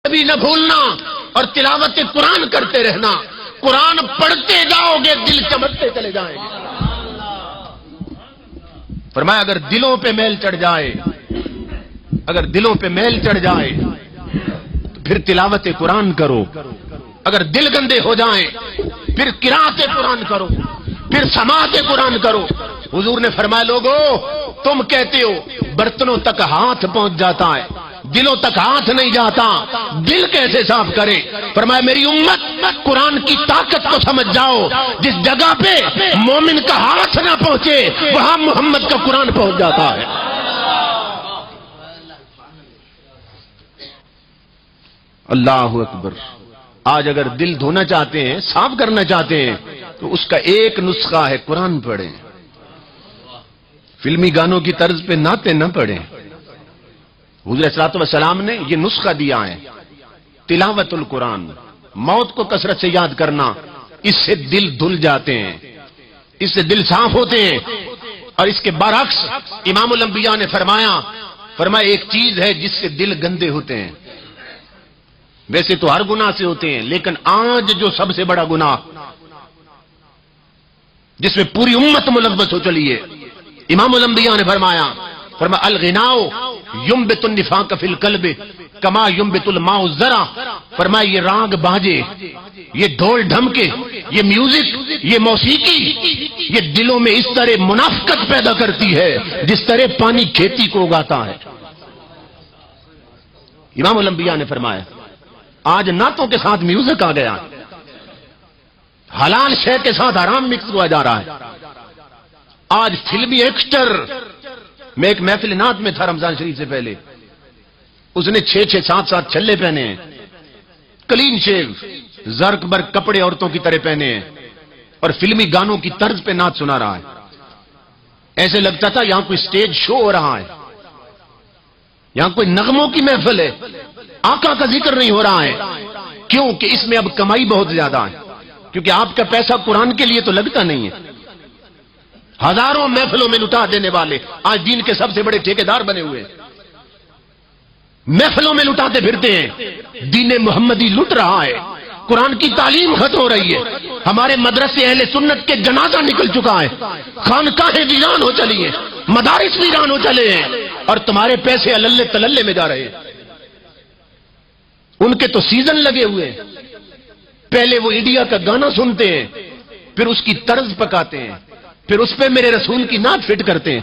بھی نہ بھولنا اور تلاوت قرآن کرتے رہنا. قرآن پڑھتے جاؤ گے دل چمکتے چلے جائیں گے. فرمایا اگر دلوں پہ میل چڑھ جائے، اگر دلوں پہ میل چڑھ جائے تو پھر تلاوت قرآن کرو. اگر دل گندے ہو جائیں پھر قرات قرآن کرو، پھر سماعت قرآن کرو. حضور نے فرمایا لوگو تم کہتے ہو برتنوں تک ہاتھ پہنچ جاتا ہے، دلوں تک ہاتھ نہیں جاتا، دل کیسے صاف کرے؟ فرمایا میری امت قرآن کی طاقت کو سمجھ جاؤ. جس جگہ پہ مومن کا ہاتھ نہ پہنچے وہاں محمد کا قرآن پہنچ جاتا ہے. اللہ اکبر. آج اگر دل دھونا چاہتے ہیں، صاف کرنا چاہتے ہیں تو اس کا ایک نسخہ ہے قرآن پڑھیں. فلمی گانوں کی طرز پہ نعتیں نہ پڑھیں. حضور صلی اللہ علیہ وسلم نے یہ نسخہ دیا ہے تلاوت القرآن. موت کو کثرت سے یاد کرنا، اس سے دل دھل جاتے ہیں، اس سے دل صاف ہوتے ہیں. اور اس کے برعکس امام الانبیاء نے فرمایا ایک چیز ہے جس سے دل گندے ہوتے ہیں. ویسے تو ہر گناہ سے ہوتے ہیں، لیکن آج جو سب سے بڑا گناہ جس میں پوری امت ملوث ہو چلی ہے، امام الانبیاء نے فرمایا الغناء ينبت النفاق في القلب كما ينبت الماء الزرع. فرمایا یہ راگ باجے، یہ ڈھول ڈھمکے، یہ میوزک، یہ موسیقی، یہ دلوں میں اس طرح منافقت پیدا کرتی ہے جس طرح پانی کھیتی کو اگاتا ہے. امام الانبیاء نے فرمایا آج نعتوں کے ساتھ میوزک آ گیا، حلال شے کے ساتھ حرام مکس ہوا جا رہا ہے. آج فلمی ایکٹر، میں ایک محفل نعت میں تھا رمضان شریف سے پہلے، اس نے 6 7 چھلے پہنے ہیں، کلین شیو، زرق برق کپڑے عورتوں کی طرح پہنے ہیں اور فلمی گانوں کی طرز پہ نعت سنا رہا ہے. ایسے لگتا تھا یہاں کوئی سٹیج شو ہو رہا ہے، یہاں کوئی نغموں کی محفل ہے، آقا کا ذکر نہیں ہو رہا ہے. کیوں کہ اس میں اب کمائی بہت زیادہ ہے، کیونکہ آپ کا پیسہ قرآن کے لیے تو لگتا نہیں ہے. ہزاروں محفلوں میں لٹا دینے والے آج دین کے سب سے بڑے ٹھیکیدار بنے ہوئے، محفلوں میں لٹاتے پھرتے ہیں. دین محمدی لٹ رہا ہے، قرآن کی تعلیم ختم ہو رہی ہے. ہمارے مدرسے اہل سنت کے جنازہ نکل چکا ہے، خانقاہیں ویران ہو چلی ہیں، مدارس ویران ہو چلے ہیں اور تمہارے پیسے اللے تللے میں جا رہے ہیں. ان کے تو سیزن لگے ہوئے ہیں. پہلے وہ انڈیا کا گانا سنتے ہیں، پھر اس کی طرز پکاتے ہیں، پھر اس پہ میرے رسول کی نعت فٹ کرتے ہیں.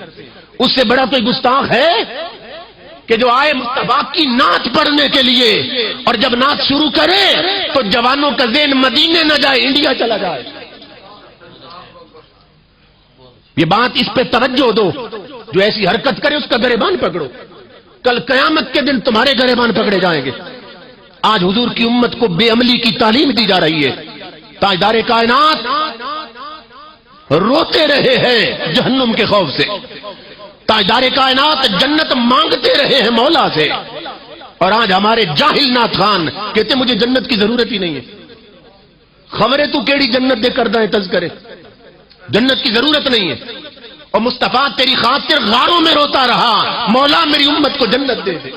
اس سے بڑا کوئی گستاخ ہے کہ جو آئے مصطفیٰ کی نعت پڑھنے کے لیے اور جب نعت شروع کرے تو جوانوں کا ذہن مدینے نہ جائے، انڈیا چلا جائے. یہ بات اس پہ توجہ دو، جو ایسی حرکت کرے اس کا گریبان پکڑو. کل قیامت کے دن تمہارے گریبان پکڑے جائیں گے. آج حضور کی امت کو بے عملی کی تعلیم دی جا رہی ہے. تاجدار کائنات روتے رہے ہیں جہنم کے خوف سے، تاجدار کائنات جنت مانگتے رہے ہیں مولا سے، اور آج ہمارے جاہل نعت خان کہتے مجھے جنت کی ضرورت ہی نہیں ہے. خبریں تو کیڑی جنت دے کردہ ہے تذکرے، جنت کی ضرورت نہیں ہے. اور مصطفیٰ تیری خاطر غاروں میں روتا رہا مولا میری امت کو جنت دے دے.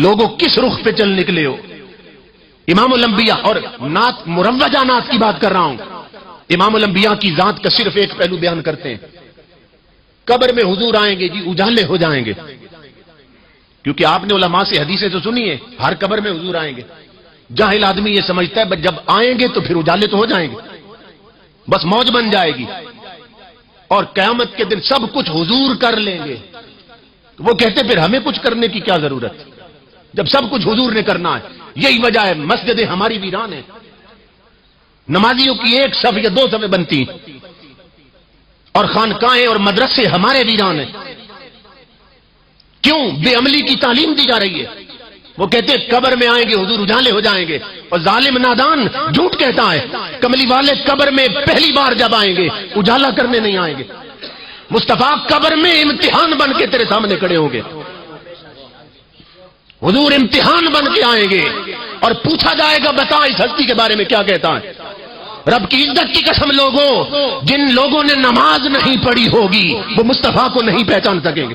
لوگوں کس رخ پہ چل نکلے ہو؟ امام الانبیاء، اور نعت مروجہ نعت کی بات کر رہا ہوں، امام الانبیاء کی ذات کا صرف ایک پہلو بیان کرتے ہیں. قبر میں حضور آئیں گے جی اجالے ہو جائیں گے، کیونکہ آپ نے علماء سے حدیثیں تو سنی ہے ہر قبر میں حضور آئیں گے. جاہل آدمی یہ سمجھتا ہے بس جب آئیں گے تو پھر اجالے تو ہو جائیں گے، بس موج بن جائے گی اور قیامت کے دن سب کچھ حضور کر لیں گے. وہ کہتے پھر ہمیں کچھ کرنے کی کیا ضرورت جب سب کچھ حضور نے کرنا ہے. یہی وجہ ہے مسجدیں ہماری ویران ہیں، نمازیوں کی 1 صف یا 2 صفیں بنتی اور خانقاہیں اور مدرسے ہمارے ویران ہیں. کیوں؟ بے عملی کی تعلیم دی جا رہی ہے. وہ کہتے ہیں قبر میں آئیں گے حضور اجالے ہو جائیں گے، اور ظالم نادان جھوٹ کہتا ہے. کملی والے قبر میں پہلی بار جب آئیں گے اجالا کرنے نہیں آئیں گے. مصطفیٰ قبر میں امتحان بن کے تیرے سامنے کھڑے ہوں گے. حضور امتحان بن کے آئیں گے اور پوچھا جائے گا بتا اس ہستی کے بارے میں کیا کہتا ہے. رب کی عزت کی قسم لوگوں، جن لوگوں نے نماز نہیں پڑھی ہوگی وہ مصطفیٰ کو نہیں پہچان سکیں گے.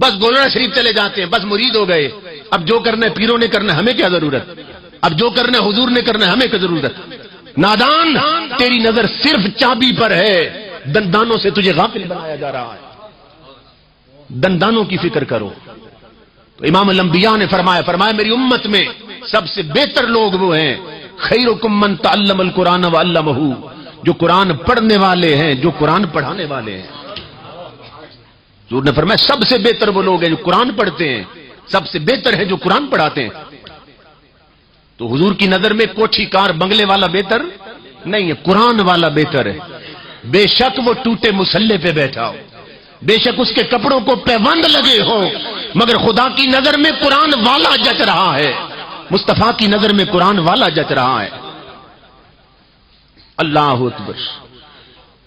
بس گولڑا شریف چلے جاتے ہیں، بس مرید ہو گئے، اب جو کرنا ہے پیروں نے کرنا ہے، ہمیں کیا ضرورت، اب جو کرنا ہے حضور نے کرنا ہے، ہمیں کیا ضرورت۔ نادان، تیری نظر صرف چابی پر ہے، دندانوں سے تجھے غافل بنایا جا رہا ہے، دندانوں کی فکر کرو۔ تو امام الانبیاء نے فرمایا میری امت میں سب سے بہتر لوگ وہ ہیں، خیرکم من تعلم القرآن وعلمہ، جو قرآن پڑھنے والے ہیں، جو قرآن پڑھانے والے ہیں۔ حضور نے فرمایا سب سے بہتر وہ لوگ ہیں جو قرآن پڑھتے ہیں، سب سے بہتر ہے جو قرآن پڑھاتے ہیں۔ تو حضور کی نظر میں کوٹھی کار بنگلے والا بہتر نہیں ہے، قرآن والا بہتر ہے۔ بے شک وہ ٹوٹے مسلح پہ بیٹھا ہو، بے شک اس کے کپڑوں کو پیوند لگے ہو، مگر خدا کی نظر میں قرآن والا جچ رہا ہے، مصطفیٰ کی نظر میں قرآن والا جچ رہا ہے۔ اللہ اکبر۔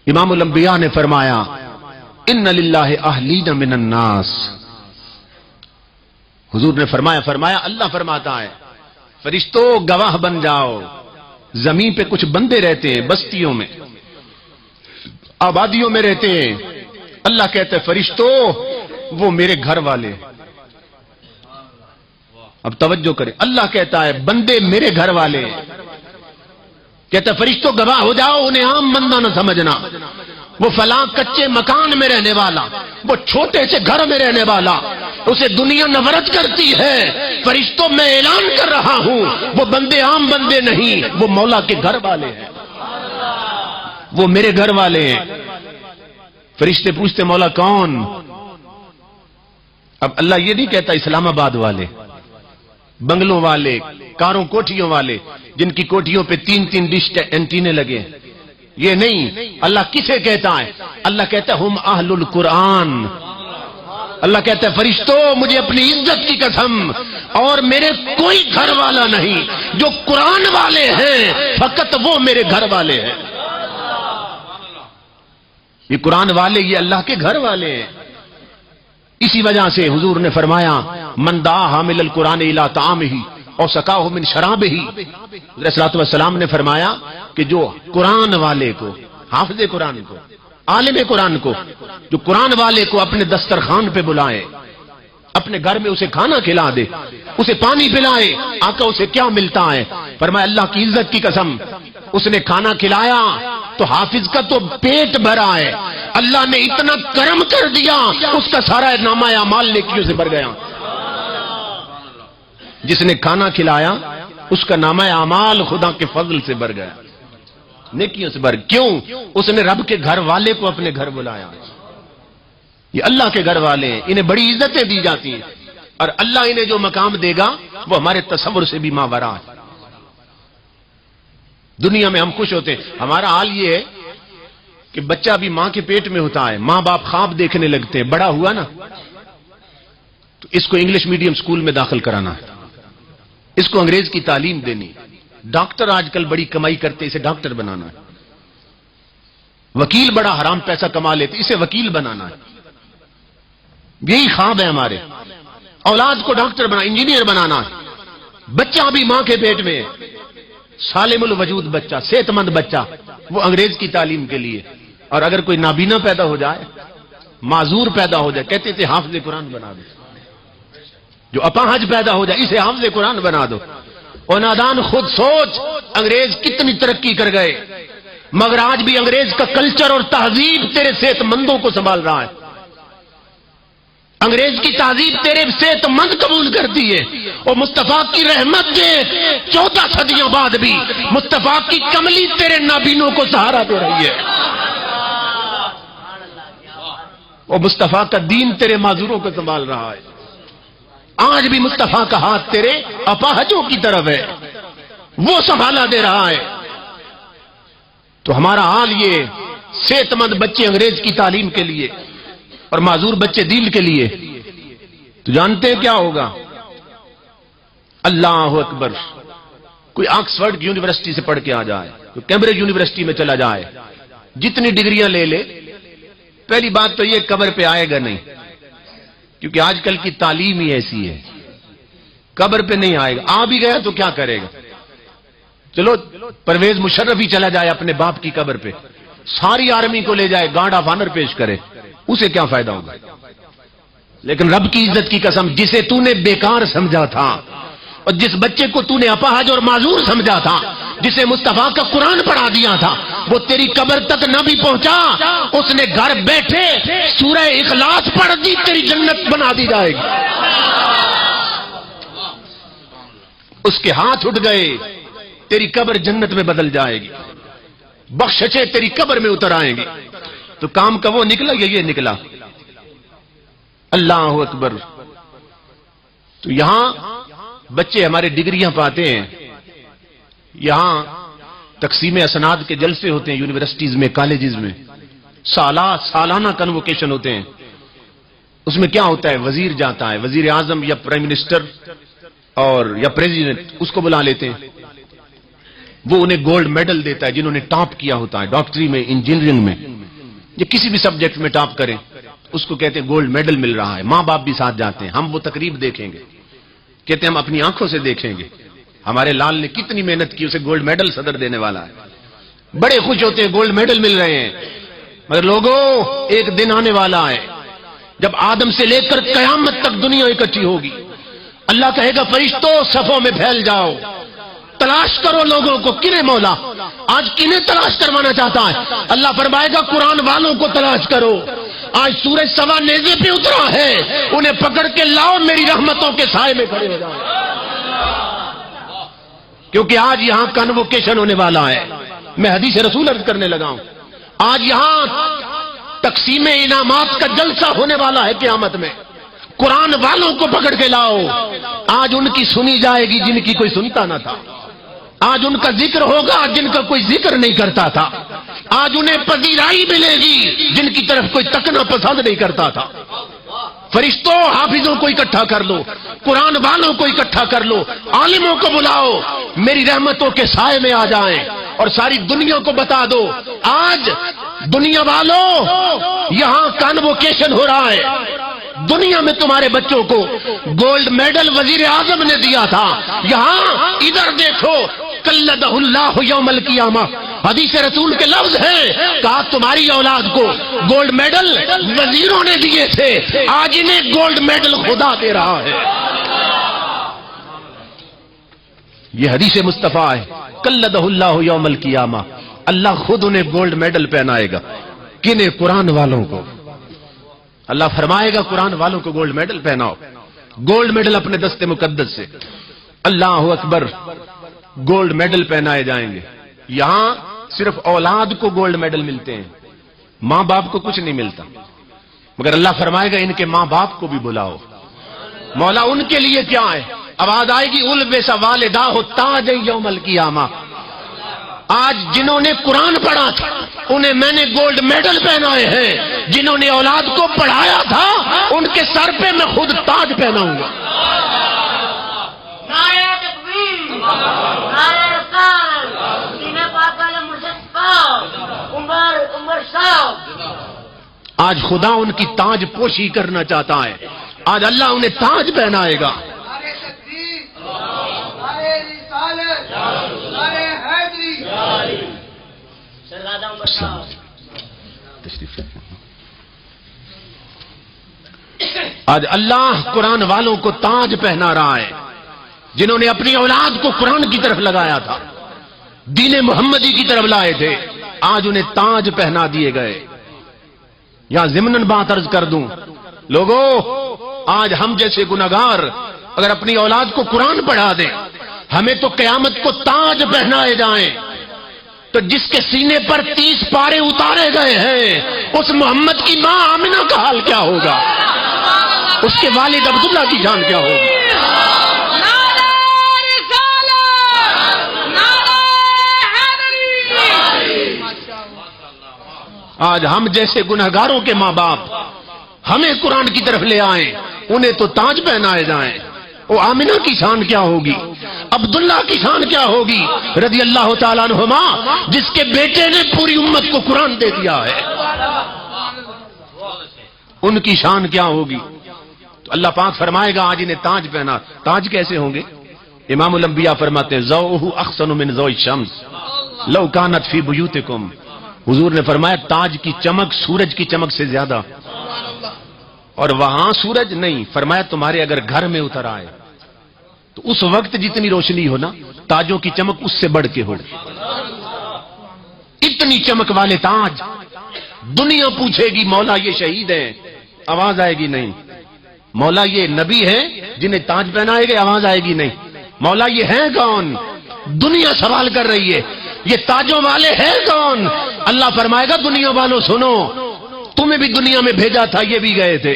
امام الانبیاء نے فرمایا ان للہ اہلین من الناس، حضور نے فرمایا اللہ فرماتا ہے فرشتوں گواہ بن جاؤ، زمین پہ کچھ بندے رہتے ہیں، بستیوں میں آبادیوں میں رہتے ہیں، اللہ کہتا ہے فرشتوں وہ میرے گھر والے۔ اب توجہ کریں، اللہ کہتا ہے بندے میرے گھر والے ہیں، کہتا ہے فرشتوں گواہ ہو جاؤ، انہیں عام بندہ نہ سمجھنا، وہ فلاں کچے مکان میں رہنے والا، وہ چھوٹے سے گھر میں رہنے والا، اسے دنیا نفرت کرتی ہے، فرشتوں میں اعلان کر رہا ہوں وہ بندے عام بندے نہیں، وہ مولا کے گھر والے ہیں، وہ میرے گھر والے ہیں۔ فرشتے پوچھتے مولا کون؟ اب اللہ یہ نہیں کہتا اسلام آباد والے، بنگلوں والے، کاروں کوٹھیوں والے، جن کی کوٹھیوں پہ 3 ڈش اینٹینے لگے، یہ نہیں۔ اللہ کسے کہتا ہے؟ اللہ کہتا ہے ہم اہل القرآن۔ اللہ کہتا ہے فرشتوں مجھے اپنی عزت کی قسم اور میرے کوئی گھر والا نہیں، جو قرآن والے ہیں فقط وہ میرے گھر والے ہیں۔ یہ قرآن والے، یہ اللہ کے گھر والے ہیں۔ اسی وجہ سے حضور نے فرمایا من دعا حامل القرآن الی طعامہ اور سقاہ من شرابہ، حضرت صلی اللہ علیہ وسلم نے فرمایا کہ جو قرآن والے کو، حافظ قرآن کو، عالم قرآن کو، جو قرآن والے کو اپنے دسترخوان پہ بلائے، اپنے گھر میں اسے کھانا کھلا دے، اسے پانی پلائے، آقا اسے کیا ملتا ہے؟ فرمایا اللہ کی عزت کی قسم، اس نے کھانا کھلایا تو حافظ کا تو پیٹ بھرا ہے، اللہ نے اتنا کرم کر دیا اس کا سارا نامہ اعمال نیکیوں سے بھر گیا۔ جس نے کھانا کھلایا اس کا نامہ اعمال خدا کے فضل سے بھر گیا، نیکیوں سے بھر۔ کیوں؟ اس نے رب کے گھر والے کو اپنے گھر بلایا۔ یہ اللہ کے گھر والے ہیں، انہیں بڑی عزتیں دی جاتی ہیں، اور اللہ انہیں جو مقام دے گا وہ ہمارے تصور سے بھی ماورا ہے۔ دنیا میں ہم خوش ہوتے ہیں، ہمارا حال یہ ہے کہ بچہ بھی ماں کے پیٹ میں ہوتا ہے، ماں باپ خواب دیکھنے لگتے ہیں، بڑا ہوا نا تو اس کو انگلش میڈیم سکول میں داخل کرانا ہے، اس کو انگریز کی تعلیم دینی، ڈاکٹر آج کل بڑی کمائی کرتے، اسے ڈاکٹر بنانا ہے، وکیل بڑا حرام پیسہ کما لیتے، اسے وکیل بنانا ہے۔ یہی خواب ہے ہمارے، اولاد کو ڈاکٹر بنا، انجینئر بنانا ہے۔ بچہ بھی ماں کے پیٹ میں ہے، سالم الوجود بچہ، صحت مند بچہ، وہ انگریز کی تعلیم کے لیے۔ اور اگر کوئی نابینا پیدا ہو جائے، معذور پیدا ہو جائے، کہتے تھے حافظ قرآن بنا دو، جو اپاہج پیدا ہو جائے اسے حافظ قرآن بنا دو۔ اور نادان خود سوچ انگریز کتنی ترقی کر گئے، مگر آج بھی انگریز کا کلچر اور تہذیب تیرے صحت مندوں کو سنبھال رہا ہے۔ انگریز کی تہذیب تیرے صحت مند قبول کرتی ہے، اور مصطفیٰ کی رحمت دے 14 صدیوں بعد بھی مصطفیٰ کی کملی تیرے نابینوں کو سہارا دے رہی ہے، اور مصطفیٰ کا دین تیرے معذوروں کو سنبھال رہا ہے۔ آج بھی مصطفیٰ کا ہاتھ تیرے اپاہجوں کی طرف ہے، وہ سنبھالا دے رہا ہے۔ تو ہمارا حال یہ، صحت مند بچے انگریز کی تعلیم کے لیے اور معذور بچے دین کے لیے، تو جانتے ہیں کیا ہوگا؟ اللہ اکبر، کوئی آکسفورڈ یونیورسٹی سے پڑھ کے آ جائے، کوئی کیمبرج یونیورسٹی میں چلا جائے، جتنی ڈگریاں لے لے، پہلی بات تو یہ قبر پہ آئے گا نہیں، کیونکہ آج کل کی تعلیم ہی ایسی ہے، قبر پہ نہیں آئے گا۔ آ بھی گیا تو کیا کرے گا؟ چلو پرویز مشرف ہی چلا جائے اپنے باپ کی قبر پہ، ساری آرمی کو لے جائے، گارڈ آف آنر پیش کرے، اسے کیا فائدہ ہوگا؟ لیکن رب کی عزت کی قسم، جسے تو نے بیکار سمجھا تھا اور جس بچے کو تو نے اپاہج اور معذور سمجھا تھا، جسے مصطفیٰ کا قرآن پڑھا دیا تھا، وہ تیری قبر تک نہ بھی پہنچا، اس نے گھر بیٹھے سورہ اخلاص پڑھ دی، تیری جنت بنا دی جائے گی۔ اس کے ہاتھ اٹھ گئے، تیری قبر جنت میں بدل جائے گی، بخششیں تیری قبر میں اتر آئیں گی۔ تو کام کا وہ نکلا یا یہ نکلا؟ اللہ اکبر۔ تو یہاں بچے ہمارے ڈگریاں پاتے ہیں، یہاں تقسیم اسناد کے جلسے ہوتے ہیں یونیورسٹیز میں، کالجز میں، سالانہ کنووکیشن ہوتے ہیں۔ اس میں کیا ہوتا ہے؟ وزیر جاتا ہے، وزیر اعظم یا پرائم منسٹر اور یا پریزیڈنٹ، اس کو بلا لیتے ہیں، وہ انہیں گولڈ میڈل دیتا ہے جنہوں نے ٹاپ کیا ہوتا ہے، ڈاکٹری میں، انجینئرنگ میں، یا کسی بھی سبجیکٹ میں ٹاپ کریں، اس کو کہتے ہیں گولڈ میڈل مل رہا ہے۔ ماں باپ بھی ساتھ جاتے ہیں، ہم وہ تقریب دیکھیں گے، کہتے ہیں ہم اپنی آنکھوں سے دیکھیں گے، ہمارے لال نے کتنی محنت کی، اسے گولڈ میڈل صدر دینے والا ہے، بڑے خوش ہوتے ہیں گولڈ میڈل مل رہے ہیں۔ مگر لوگوں، ایک دن آنے والا ہے جب آدم سے لے کر قیامت تک دنیا اکٹھی ہوگی، اللہ کہے گا فرشتوں صفوں میں پھیل جاؤ، تلاش کرو لوگوں کو۔ کنے مولا آج کنہیں تلاش کروانا چاہتا ہے؟ اللہ فرمائے گا قرآن والوں کو تلاش کرو۔ آج سورج سوا نیزے پہ اترا ہے، انہیں پکڑ کے لاؤ، میری رحمتوں کے سائے میں کھڑے ہو جاؤ، کیونکہ آج یہاں کنووکیشن ہونے والا ہے۔ میں حدیث رسول عرض کرنے لگا ہوں، آج یہاں تقسیم انعامات کا جلسہ ہونے والا ہے قیامت میں۔ قرآن والوں کو پکڑ کے لاؤ، آج ان کی سنی جائے گی جن کی کوئی سنتا نہ تھا، آج ان کا ذکر ہوگا جن کا کوئی ذکر نہیں کرتا تھا، آج انہیں پذیرائی ملے گی جن کی طرف کوئی تکنا پسند نہیں کرتا تھا۔ فرشتوں حافظوں کو اکٹھا کر لو، قرآن والوں کو اکٹھا کر لو، عالموں کو بلاؤ، میری رحمتوں کے سائے میں آ جائیں اور ساری دنیا کو بتا دو آج دنیا والوں یہاں کانووکیشن ہو رہا ہے، دنیا میں تمہارے بچوں کو گولڈ میڈل وزیر اعظم نے دیا تھا، یہاں ادھر دیکھو قلدہ اللہ یوم القیامہ، حدیث رسول کے لفظ ہیں، کہا تمہاری اولاد کو گولڈ میڈل وزیروں نے دیے تھے، آج انہیں گولڈ میڈل خدا دے رہا ہے۔ یہ حدیث مصطفیٰ ہے، قلدہ اللہ یوم القیامہ، اللہ خود انہیں گولڈ میڈل پہنائے گا۔ کنہیں؟ قرآن والوں کو۔ اللہ فرمائے گا قرآن والوں کو گولڈ میڈل پہناؤ، گولڈ میڈل اپنے دستے مقدس سے، اللہ اکبر، گولڈ میڈل پہنائے جائیں گے۔ یہاں صرف اولاد کو گولڈ میڈل ملتے ہیں، ماں باپ کو کچھ نہیں ملتا، مگر اللہ فرمائے گا ان کے ماں باپ کو بھی بلاؤ۔ مولا ان کے لیے کیا ہے؟ آواز آئے گی البس والداہ تاج یوم القیامہ، آج جنہوں نے قرآن پڑھا تھا انہیں میں نے گولڈ میڈل پہنائے ہیں، جنہوں نے اولاد کو پڑھایا تھا ان کے سر پہ میں خود تاج پہناؤں گا۔ نعرہ تکبیر، نعرہ رسالت، سینہ پاک والا مرشد صاحب، عمر صاحب، آج خدا ان کی تاج پوشی کرنا چاہتا ہے، آج اللہ انہیں تاج پہنائے گا۔ نعرہ تکبیر، نعرہ رسالت، نعرہ حیدری، شہزادہ عمر صاحب، آج اللہ قرآن والوں کو تاج پہنا رہا ہے، جنہوں نے اپنی اولاد کو قرآن کی طرف لگایا تھا، دین محمدی کی طرف لائے تھے، آج انہیں تاج پہنا دیے گئے۔ یہاں ضمناً بات عرض کر دوں، لوگوں آج ہم جیسے گناہگار اگر اپنی اولاد کو قرآن پڑھا دیں، ہمیں تو قیامت کو تاج پہنائے جائیں، تو جس کے سینے پر 30 پارے اتارے گئے ہیں اس محمد کی ماں آمنہ کا حال کیا ہوگا، اس کے والد عبداللہ کی جان کیا ہوگی۔ آج ہم جیسے گنہگاروں کے ماں باپ ہمیں قرآن کی طرف لے آئیں، انہیں تو تاج پہنائے جائیں، وہ آمنہ کی شان کیا ہوگی، عبداللہ کی شان کیا ہوگی رضی اللہ تعالیٰ عنہما، جس کے بیٹے نے پوری امت کو قرآن دے دیا ہے، ان کی شان کیا ہوگی۔ تو اللہ پاک فرمائے گا آج انہیں تاج پہنا۔ تاج کیسے ہوں گے؟ امام الانبیاء فرماتے ہیں ضوءہ احسن من ضوء الشمس لو کانت فی بیوتکم، حضور نے فرمایا تاج کی چمک سورج کی چمک سے زیادہ اور وہاں سورج نہیں، فرمایا تمہارے اگر گھر میں اتر آئے تو اس وقت جتنی روشنی ہو نا، تاجوں کی چمک اس سے بڑھ کے ہو، اتنی چمک والے تاج۔ دنیا پوچھے گی مولا یہ شہید ہے، آواز آئے گی نہیں۔ مولا یہ نبی ہے جنہیں تاج پہنائے گے، آواز آئے گی نہیں۔ مولا یہ ہیں کون؟ دنیا سوال کر رہی ہے، یہ تاجوں والے ہیں کون؟ اللہ فرمائے گا دنیا والوں سنو، تمہیں بھی دنیا میں بھیجا تھا، یہ بھی گئے تھے۔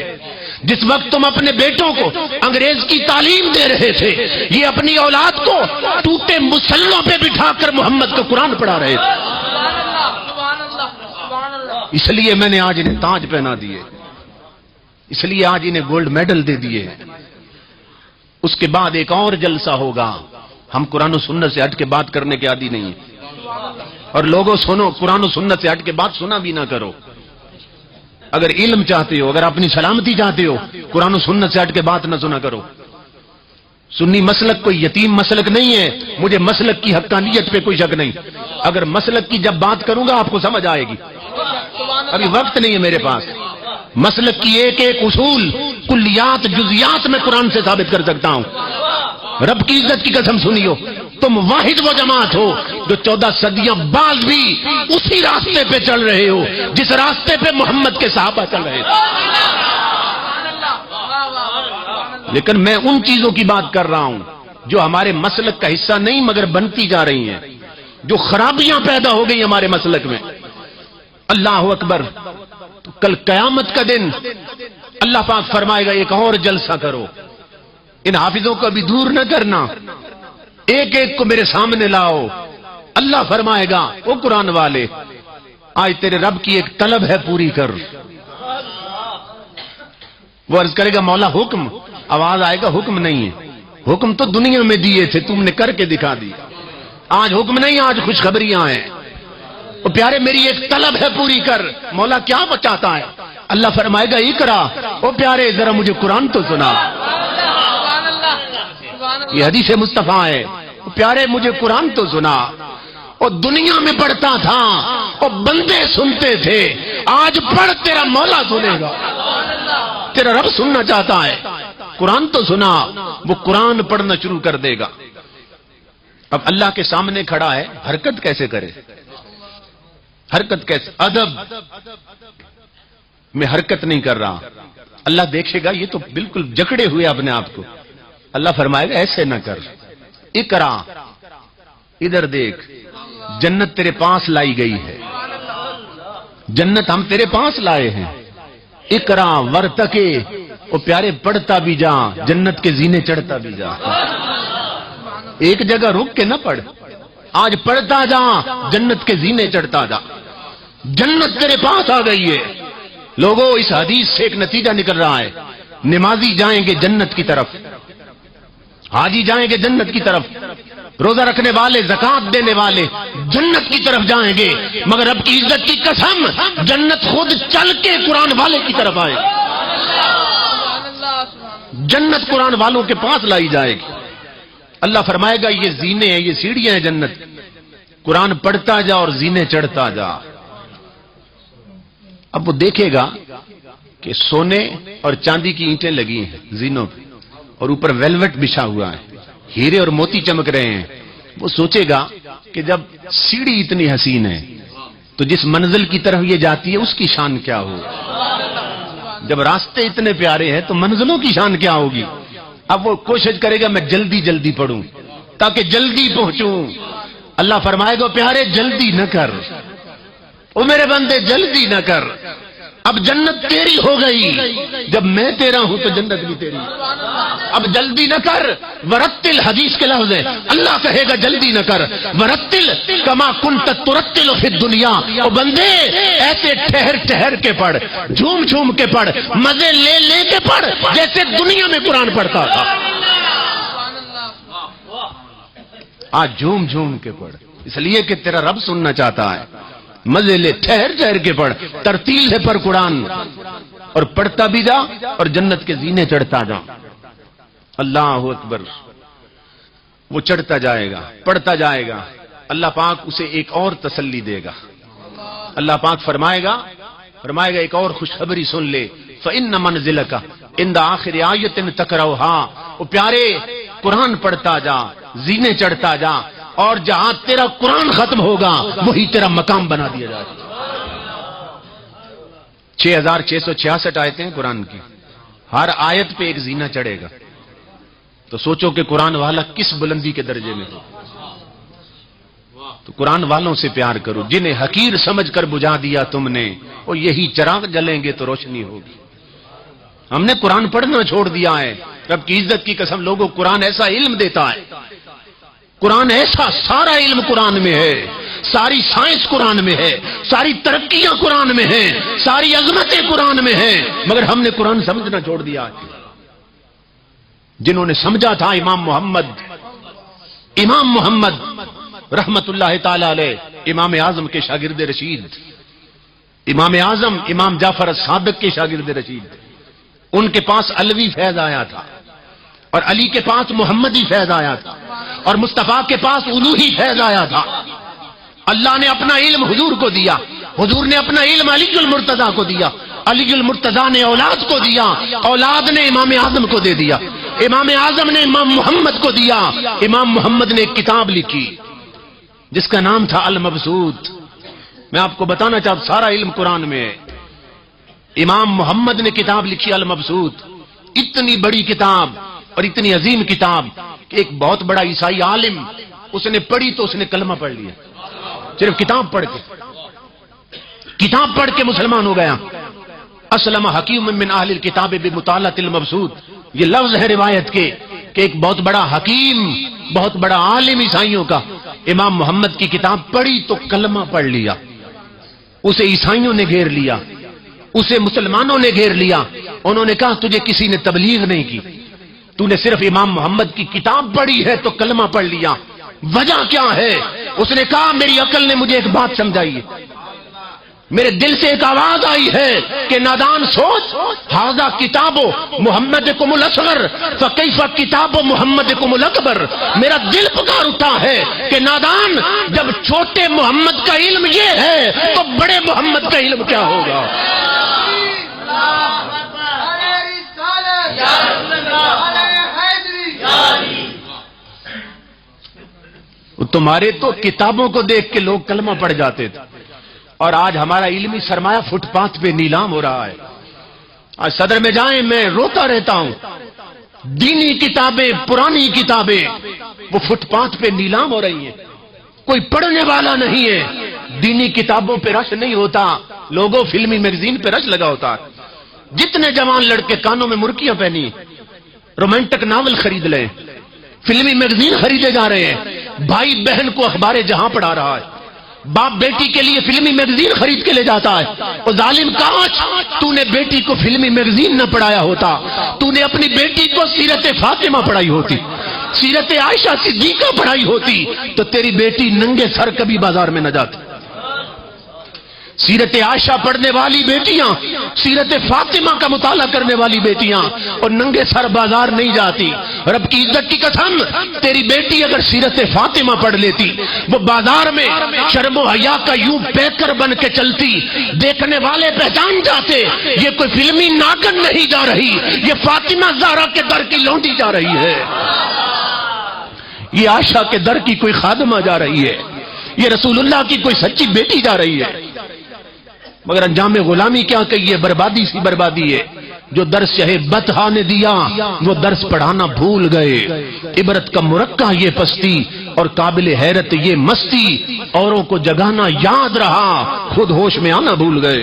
جس وقت تم اپنے بیٹوں کو انگریز کی تعلیم دے رہے تھے، یہ اپنی اولاد کو ٹوٹے مسلوں پہ بٹھا کر محمد کا قرآن پڑھا رہے تھے۔ اس لیے میں نے آج انہیں تاج پہنا دیے، اس لیے آج انہیں گولڈ میڈل دے دیے۔ اس کے بعد ایک اور جلسہ ہوگا۔ ہم قرآن و سنت سے ہٹ کے بات کرنے کے عادی نہیں ہیں، اور لوگوں سنو، قرآن و سنت سے ہٹ کے بات سنا بھی نہ کرو۔ اگر علم چاہتے ہو، اگر اپنی سلامتی چاہتے ہو، قرآن و سنت سے ہٹ کے بات نہ سنا کرو۔ سنی مسلک کوئی یتیم مسلک نہیں ہے، مجھے مسلک کی حقانیت پہ کوئی شک نہیں۔ اگر مسلک کی جب بات کروں گا آپ کو سمجھ آئے گی، ابھی وقت نہیں ہے میرے پاس۔ مسلک کی ایک ایک اصول، کلیات، جزیات میں قرآن سے ثابت کر سکتا ہوں۔ رب کی عزت کی قسم سنیو، تم واحد وہ جماعت ہو جو 14 صدیاں بعد بھی اسی راستے پہ چل رہے ہو جس راستے پہ محمد کے صحابہ چل رہے تھے۔ لیکن میں ان چیزوں کی بات کر رہا ہوں جو ہمارے مسلک کا حصہ نہیں مگر بنتی جا رہی ہیں، جو خرابیاں پیدا ہو گئی ہمارے مسلک میں۔ اللہ اکبر۔ تو کل قیامت کا دن اللہ پاک فرمائے گا ایک اور جلسہ کرو، ان حافظوں کو ابھی دور نہ کرنا، ایک ایک کو میرے سامنے لاؤ۔ اللہ فرمائے گا او قرآن والے، آج تیرے رب کی ایک طلب ہے، پوری کر۔ وہ عرض کرے گا مولا حکم، آواز آئے گا حکم نہیں ہے، حکم تو دنیا میں دیے تھے، تم نے کر کے دکھا دی، آج حکم نہیں، آج خوشخبریاں ہیں۔ او پیارے میری ایک طلب ہے، پوری کر۔ مولا کیا بچاتا ہے؟ اللہ فرمائے گا اقرا، او پیارے ذرا مجھے قرآن تو سنا۔ یہ حدیث مصطفیٰ ہے، پیارے مجھے قرآن تو سنا۔ اور دنیا میں پڑھتا تھا اور بندے سنتے تھے، آج پڑھ تیرا مولا سنے گا، تیرا رب سننا چاہتا ہے، قرآن تو سنا۔ وہ قرآن پڑھنا شروع کر دے گا۔ اب اللہ کے سامنے کھڑا ہے، حرکت کیسے کرے؟ حرکت کیسے؟ ادب میں حرکت نہیں کر رہا، اللہ دیکھے گا یہ تو بالکل جکڑے ہوئے اپنے آپ کو۔ اللہ فرمائے گا ایسے نہ کر، اقرا، ادھر دیکھ، جنت تیرے پاس لائی گئی ہے، جنت ہم تیرے پاس لائے ہیں۔ اقرا ورتقے، او پیارے پڑھتا بھی جا، جنت کے زینے چڑھتا بھی جا۔ ایک جگہ رک کے نہ پڑھ، آج پڑھتا جا، جنت کے زینے چڑھتا جا، جنت تیرے پاس آ گئی ہے۔ لوگوں اس حدیث سے ایک نتیجہ نکل رہا ہے، نمازی جائیں گے جنت کی طرف، حاجی جائیں گے جنت کی طرف، روزہ رکھنے والے، زکات دینے والے جنت کی طرف جائیں گے، مگر رب کی عزت کی قسم جنت خود چل کے قرآن والے کی طرف آئے گی، جنت قرآن والوں کے پاس لائی جائے گی۔ اللہ فرمائے گا یہ زینے ہیں، یہ سیڑھیاں ہیں جنت، قرآن پڑھتا جا اور زینے چڑھتا جا۔ اب وہ دیکھے گا کہ سونے اور چاندی کی اینٹیں لگی ہیں زینوں پہ، اور اوپر ویلوٹ بچھا ہوا ہے، ہیرے اور موتی چمک رہے ہیں۔ وہ سوچے گا کہ جب سیڑھی اتنی حسین ہے تو جس منزل کی طرف یہ جاتی ہے اس کی شان کیا ہو، جب راستے اتنے پیارے ہیں تو منزلوں کی شان کیا ہوگی۔ اب وہ کوشش کرے گا میں جلدی جلدی پڑھوں تاکہ جلدی پہنچوں۔ اللہ فرمائے گا پیارے جلدی نہ کر، او میرے بندے جلدی نہ کر، اب جنت تیری ہو گئی، جب میں تیرا ہوں تو جنت بھی تیری۔ اب جلدی نہ کر، ورتل حدیث کے لفظ ہے، اللہ کہے گا جلدی نہ کر، ورتل کما کنت ترتل فی الدنیا، او بندے ایسے ٹھہر ٹھہر کے پڑھ، جھوم جھوم کے پڑھ، مزے لے لے کے پڑھ جیسے دنیا میں قرآن پڑھتا تھا۔ آج جھوم جھوم کے پڑھ، اس لیے کہ تیرا رب سننا چاہتا ہے۔ مزے لے، ٹھہر ٹھہر کے پڑھ، ترتیل ہے پر قرآن، اور پڑھتا بھی جا اور جنت کے زینے چڑھتا جا۔ اللہ اکبر۔ وہ چڑھتا جائے گا، پڑھتا جائے گا، اللہ پاک اسے ایک اور تسلی دے گا۔ اللہ پاک فرمائے گا ایک اور خوشخبری سن لے، فإن منزلک عند آخر آیت تقرأها، او پیارے قرآن پڑھتا جا، زینے چڑھتا جا، اور جہاں تیرا قرآن ختم ہوگا وہی تیرا مقام بنا دیا جائے گا۔ 6666 آیتیں ہیں قرآن کی، ہر آیت پہ ایک زینہ چڑھے گا، تو سوچو کہ قرآن والا کس بلندی کے درجے میں ہو۔ تو قرآن والوں سے پیار کرو، جنہیں حقیر سمجھ کر بجھا دیا تم نے، اور یہی چراغ جلیں گے تو روشنی ہوگی۔ ہم نے قرآن پڑھنا چھوڑ دیا ہے، رب کی عزت کی قسم لوگوں، قرآن ایسا علم دیتا ہے، قرآن ایسا، سارا علم قرآن میں ہے، ساری سائنس قرآن میں ہے، ساری ترقیاں قرآن میں ہیں، ساری عظمتیں قرآن میں ہیں، مگر ہم نے قرآن سمجھنا چھوڑ دیا ہے۔ جنہوں نے سمجھا تھا امام محمد رحمت اللہ تعالی علیہ، امام اعظم کے شاگرد رشید، امام اعظم امام جعفر الصادق کے شاگرد رشید، ان کے پاس علوی فیض آیا تھا، اور علی کے پاس محمدی فیض آیا تھا، اور مصطفیٰ کے پاس الوہی فیض آیا تھا۔ اللہ نے اپنا علم حضور کو دیا، حضور نے اپنا علم علی المرتضیٰ کو دیا، علی المرتضیٰ نے اولاد کو دیا، اولاد نے امام اعظم کو دے دیا، امام اعظم نے امام محمد کو دیا، امام محمد نے ایک کتاب لکھی جس کا نام تھا المبسوط۔ میں آپ کو بتانا چاہتا، سارا علم قرآن میں ہے۔ امام محمد نے کتاب لکھی المبسوط، اتنی بڑی کتاب اور اتنی عظیم کتاب کہ ایک بہت بڑا عیسائی عالم اس نے پڑھی تو اس نے کلمہ پڑھ لیا، صرف کتاب پڑھ کے مسلمان ہو گیا۔ اسلم حکیم من اہل الکتاب بمطالعۃ المبسوط، یہ لفظ ہے روایت کے کہ ایک بہت بڑا حکیم، بہت بڑا عالم عیسائیوں کا امام محمد کی کتاب پڑھی تو کلمہ پڑھ لیا۔ اسے عیسائیوں نے گھیر لیا، اسے مسلمانوں نے گھیر لیا، انہوں نے کہا تجھے کسی نے تبلیغ نہیں کی، تو نے صرف امام محمد کی کتاب پڑھی ہے تو کلمہ پڑھ لیا، وجہ کیا ہے؟ اس نے کہا میری عقل نے مجھے ایک بات سمجھائی ہے، میرے دل سے ایک آواز آئی ہے کہ نادان سوچ، ھذا کتاب محمدکم الاصغر فکیف کتاب محمدکم الاکبر۔ میرا دل پکار اٹھا ہے کہ نادان، جب چھوٹے محمد کا علم یہ ہے تو بڑے محمد کا علم کیا ہوگا؟ تمہارے تو کتابوں کو دیکھ کے لوگ کلمہ پڑھ جاتے تھے، اور آج ہمارا علمی سرمایہ فٹ پاتھ پہ نیلام ہو رہا ہے۔ آج صدر میں جائیں میں روتا رہتا ہوں، دینی کتابیں، پرانی کتابیں وہ فٹ پاتھ پہ نیلام ہو رہی ہیں، کوئی پڑھنے والا نہیں ہے، دینی کتابوں پہ رش نہیں ہوتا، لوگوں فلمی میگزین پہ رش لگا ہوتا ہے۔ جتنے جوان لڑکے کانوں میں مرکیاں پہنی، رومانٹک ناول خرید لیں، فلمی میگزین خریدے جا رہے ہیں، بھائی بہن کو اخبار جہاں پڑھا رہا ہے، باپ بیٹی کے لیے فلمی میگزین خرید کے لے جاتا ہے۔ اور ظالم کاش تو نے بیٹی کو فلمی میگزین نہ پڑھایا ہوتا، تو نے اپنی بیٹی کو سیرت فاطمہ پڑھائی ہوتی، سیرت عائشہ صدیقہ پڑھائی ہوتی، تو تیری بیٹی ننگے سر کبھی بازار میں نہ جاتی۔ سیرت عائشہ پڑھنے والی بیٹیاں، سیرت فاطمہ کا مطالعہ کرنے والی بیٹیاں اور ننگے سر بازار نہیں جاتی۔ رب کی عزت کی قسم، تیری بیٹی اگر سیرت فاطمہ پڑھ لیتی، وہ بازار میں شرم و حیا کا یوں پیکر بن کے چلتی، دیکھنے والے پہچان جاتے یہ کوئی فلمی ناگن نہیں جا رہی، یہ فاطمہ زہرا کے در کی لونڈی جا رہی ہے، یہ عائشہ کے در کی کوئی خادمہ جا رہی ہے، یہ رسول اللہ کی کوئی سچی بیٹی جا رہی ہے۔ مگر انجام غلامی کیا کہیے، بربادی سی بربادی ہے۔ جو درس شہ بطحا نے دیا وہ درس پڑھانا بھول گئے، عبرت کا مرقع یہ پستی اور قابل حیرت یہ مستی، اوروں کو جگانا یاد رہا خود ہوش میں آنا بھول گئے۔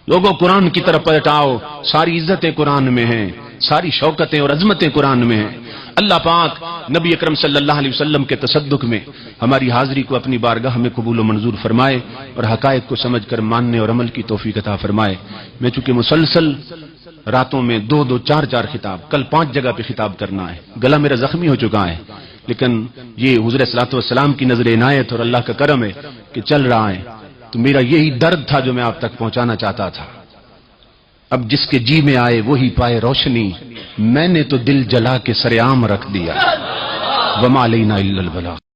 لوگوں قرآن کی طرف پلٹاؤ، ساری عزتیں قرآن میں ہیں، ساری شوکتیں اور عظمتیں قرآن میں ہیں۔ اللہ پاک نبی اکرم صلی اللہ علیہ وسلم کے تصدق میں ہماری حاضری کو اپنی بارگاہ میں قبول و منظور فرمائے اور حقائق کو سمجھ کر ماننے اور عمل کی توفیق عطا فرمائے۔ میں چونکہ مسلسل راتوں میں 2-2 4-4 خطاب، کل 5 جگہ پہ خطاب کرنا ہے، گلا میرا زخمی ہو چکا ہے، لیکن یہ حضور صلی اللہ علیہ وسلم کی نظر عنایت اور اللہ کا کرم ہے کہ چل رہا ہے، تو میرا یہی درد تھا جو میں آپ تک پہنچانا چاہتا تھا۔ اب جس کے جی میں آئے وہی پائے روشنی، میں نے تو دل جلا کے سر عام رکھ دیا، وما علینا الا البلاغ۔